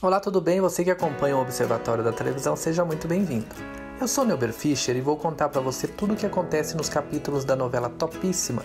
Olá, tudo bem? Você que acompanha o Observatório da Televisão, seja muito bem-vindo. Eu sou Neuber Fischer e vou contar para você tudo o que acontece nos capítulos da novela Topíssima,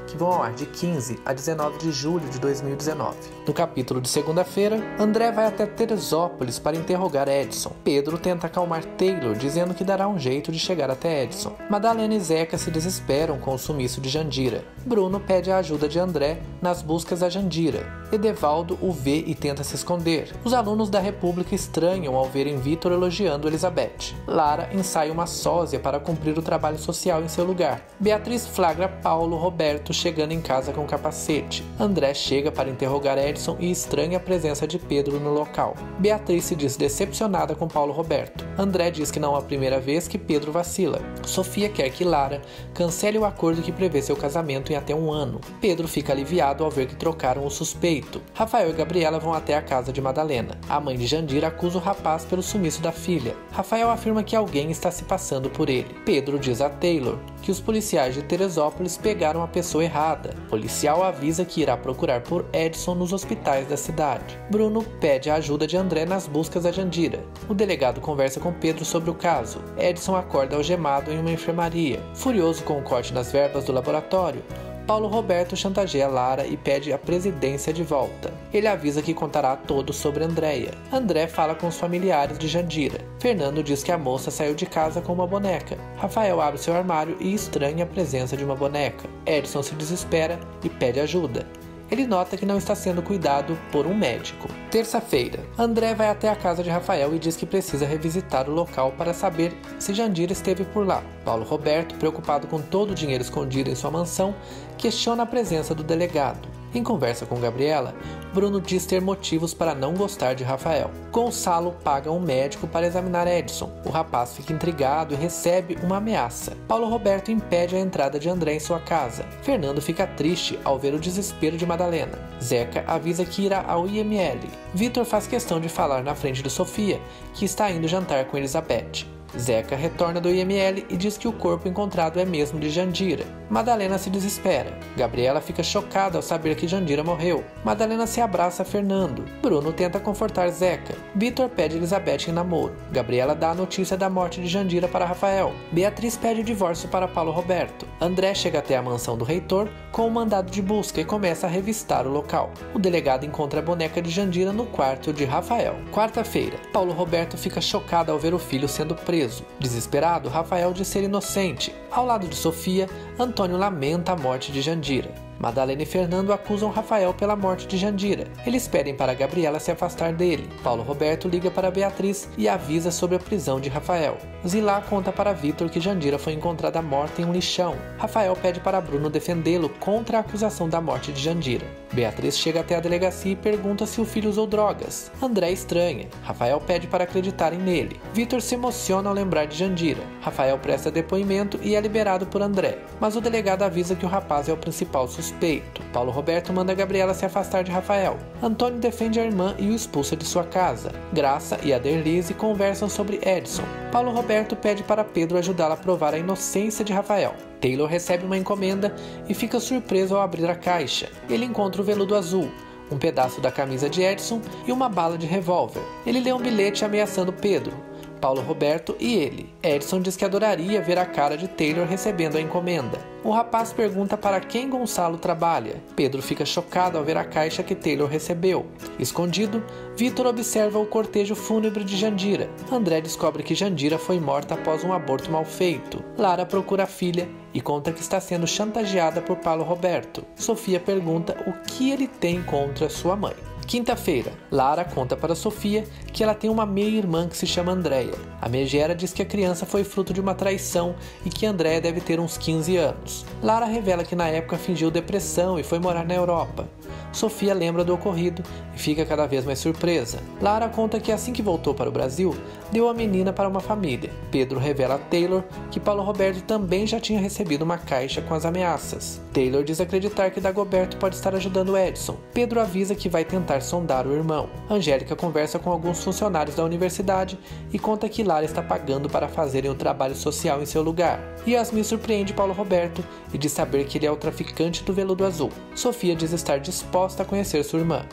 que vão ao ar de 15 a 19 de julho de 2019. No capítulo de segunda-feira, André vai até Teresópolis para interrogar Edson. Pedro tenta acalmar Taylor, dizendo que dará um jeito de chegar até Edson. Madalena e Zeca se desesperam com o sumiço de Jandira. Bruno pede a ajuda de André nas buscas a Jandira. Edevaldo o vê e tenta se esconder. Os alunos da República estranham ao verem Vitor elogiando Elizabeth. Lara ensaia uma sósia para cumprir o trabalho social em seu lugar. Beatriz flagra Paulo Roberto chegando em casa com capacete. André chega para interrogar Edson e estranha a presença de Pedro no local. Beatriz se diz decepcionada com Paulo Roberto. André diz que não é a primeira vez que Pedro vacila. Sofia quer que Lara cancele o acordo que prevê seu casamento em até um ano. Pedro fica aliviado ao ver que trocaram o suspeito. Rafael e Gabriela vão até a casa de Madalena. A mãe de Jandira acusa o rapaz pelo sumiço da filha. Rafael afirma que alguém está se passando por ele. Pedro diz a Taylor que os policiais de Teresópolis pegaram a pessoa errada. O policial avisa que irá procurar por Edson nos hospitais da cidade. Bruno pede a ajuda de André nas buscas a Jandira. O delegado conversa com Pedro sobre o caso. Edson acorda algemado em uma enfermaria. Furioso com o corte nas verbas do laboratório, Paulo Roberto chantageia Lara e pede a presidência de volta. Ele avisa que contará a todos sobre Andréia. André fala com os familiares de Jandira. Fernando diz que a moça saiu de casa com uma boneca. Rafael abre seu armário e estranha a presença de uma boneca. Edson se desespera e pede ajuda. Ele nota que não está sendo cuidado por um médico. Terça-feira, André vai até a casa de Rafael e diz que precisa revisitar o local para saber se Jandira esteve por lá. Paulo Roberto, preocupado com todo o dinheiro escondido em sua mansão, questiona a presença do delegado. Em conversa com Gabriela, Bruno diz ter motivos para não gostar de Rafael. Gonçalo paga um médico para examinar Edson. O rapaz fica intrigado e recebe uma ameaça. Paulo Roberto impede a entrada de André em sua casa. Fernando fica triste ao ver o desespero de Madalena. Zeca avisa que irá ao IML. Vitor faz questão de falar na frente de Sofia, que está indo jantar com Elizabeth. Zeca retorna do IML e diz que o corpo encontrado é mesmo de Jandira. Madalena se desespera. Gabriela fica chocada ao saber que Jandira morreu. Madalena se abraça a Fernando. Bruno tenta confortar Zeca. Vitor pede Elizabeth em namoro. Gabriela dá a notícia da morte de Jandira para Rafael. Beatriz pede o divórcio para Paulo Roberto. André chega até a mansão do reitor com um mandado de busca e começa a revistar o local. O delegado encontra a boneca de Jandira no quarto de Rafael. Quarta-feira, Paulo Roberto fica chocado ao ver o filho sendo preso. Desesperado, Rafael diz ser inocente. Ao lado de Sofia, Antônio lamenta a morte de Jandira. Madalena e Fernando acusam Rafael pela morte de Jandira. Eles pedem para Gabriela se afastar dele. Paulo Roberto liga para Beatriz e avisa sobre a prisão de Rafael. Zilá conta para Vitor que Jandira foi encontrada morta em um lixão. Rafael pede para Bruno defendê-lo contra a acusação da morte de Jandira. Beatriz chega até a delegacia e pergunta se o filho usou drogas. André estranha. Rafael pede para acreditarem nele. Vitor se emociona ao lembrar de Jandira. Rafael presta depoimento e é liberado por André, mas o delegado avisa que o rapaz é o principal suspeito. Paulo Roberto manda Gabriela se afastar de Rafael. Antônio defende a irmã e o expulsa de sua casa. Graça e Aderlise conversam sobre Edson. Paulo Roberto pede para Pedro ajudá-la a provar a inocência de Rafael. Taylor recebe uma encomenda e fica surpreso ao abrir a caixa. Ele encontra o veludo azul, um pedaço da camisa de Edson e uma bala de revólver. Ele lê um bilhete ameaçando Pedro, Paulo Roberto e ele. Edson diz que adoraria ver a cara de Taylor recebendo a encomenda. O rapaz pergunta para quem Gonçalo trabalha. Pedro fica chocado ao ver a caixa que Taylor recebeu. Escondido, Vitor observa o cortejo fúnebre de Jandira. André descobre que Jandira foi morta após um aborto mal feito. Lara procura a filha e conta que está sendo chantageada por Paulo Roberto. Sofia pergunta o que ele tem contra sua mãe. Quinta-feira, Lara conta para Sofia que ela tem uma meia-irmã que se chama Andréia. A megera diz que a criança foi fruto de uma traição e que Andréia deve ter uns 15 anos. Lara revela que na época fingiu depressão e foi morar na Europa. Sofia lembra do ocorrido e fica cada vez mais surpresa. Lara conta que assim que voltou para o Brasil, deu a menina para uma família. Pedro revela a Taylor que Paulo Roberto também já tinha recebido uma caixa com as ameaças. Taylor diz acreditar que Dagoberto pode estar ajudando Edson. Pedro avisa que vai tentar sondar o irmão. Angélica conversa com alguns funcionários da universidade e conta que Lara está pagando para fazerem um trabalho social em seu lugar. Yasmin surpreende Paulo Roberto e diz saber que ele é o traficante do veludo azul. Sofia diz estar disposta a conhecer sua irmã.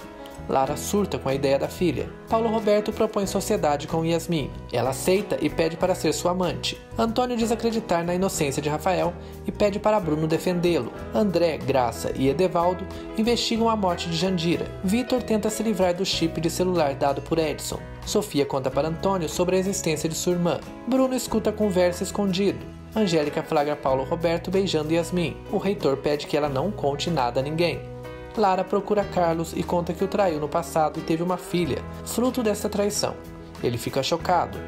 Lara surta com a ideia da filha. Paulo Roberto propõe sociedade com Yasmin. Ela aceita e pede para ser sua amante. Antônio diz acreditar na inocência de Rafael e pede para Bruno defendê-lo. André, Graça e Edevaldo investigam a morte de Jandira. Vitor tenta se livrar do chip de celular dado por Edson. Sofia conta para Antônio sobre a existência de sua irmã. Bruno escuta a conversa escondido. Angélica flagra Paulo Roberto beijando Yasmin. O reitor pede que ela não conte nada a ninguém. Lara procura Carlos e conta que o traiu no passado e teve uma filha, fruto dessa traição. Ele fica chocado.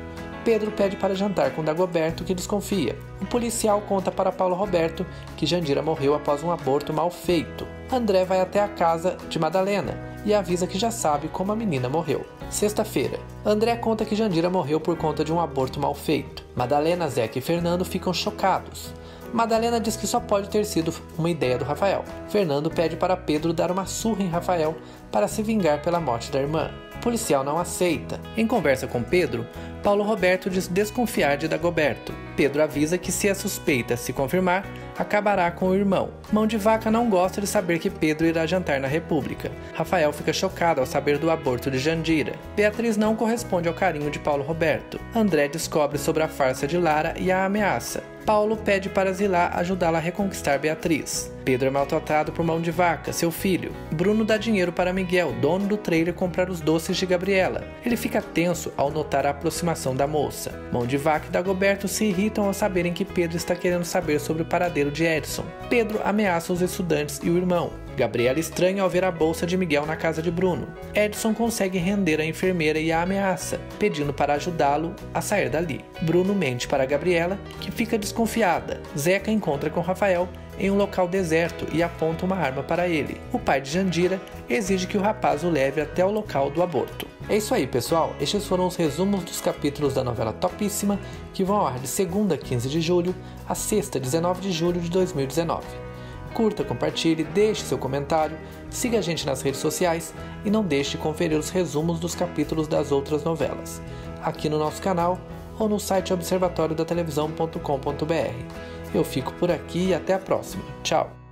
Pedro pede para jantar com Dagoberto, que desconfia. O policial conta para Paulo Roberto que Jandira morreu após um aborto mal feito. André vai até a casa de Madalena e avisa que já sabe como a menina morreu. Sexta-feira, André conta que Jandira morreu por conta de um aborto mal feito. Madalena, Zeca e Fernando ficam chocados. Madalena diz que só pode ter sido uma ideia do Rafael. Fernando pede para Pedro dar uma surra em Rafael para se vingar pela morte da irmã. O policial não aceita. Em conversa com Pedro, Paulo Roberto diz desconfiar de Dagoberto. Pedro avisa que se a suspeita se confirmar, acabará com o irmão. Mão de Vaca não gosta de saber que Pedro irá jantar na República. Rafael fica chocado ao saber do aborto de Jandira. Beatriz não corresponde ao carinho de Paulo Roberto. André descobre sobre a farsa de Lara e a ameaça. Paulo pede para Zilá ajudá-la a reconquistar Beatriz. Pedro é maltratado por Mão de Vaca, seu filho. Bruno dá dinheiro para Miguel, dono do trailer, comprar os doces de Gabriela. Ele fica tenso ao notar a aproximação da moça. Mão de Vaca e Dagoberto se irritam ao saberem que Pedro está querendo saber sobre o paradeiro de Edson. Pedro ameaça os estudantes e o irmão. Gabriela estranha ao ver a bolsa de Miguel na casa de Bruno. Edson consegue render a enfermeira e a ameaça, pedindo para ajudá-lo a sair dali. Bruno mente para Gabriela, que fica desconfiada. Zeca encontra com Rafael em um local deserto e aponta uma arma para ele. O pai de Jandira exige que o rapaz o leve até o local do aborto. É isso aí, pessoal. Estes foram os resumos dos capítulos da novela Topíssima, que vão ao ar de segunda, 15 de julho, a sexta, 19 de julho de 2019. Curta, compartilhe, deixe seu comentário, siga a gente nas redes sociais e não deixe de conferir os resumos dos capítulos das outras novelas, aqui no nosso canal ou no site observatoriodatelevisão.com.br. Eu fico por aqui e até a próxima. Tchau!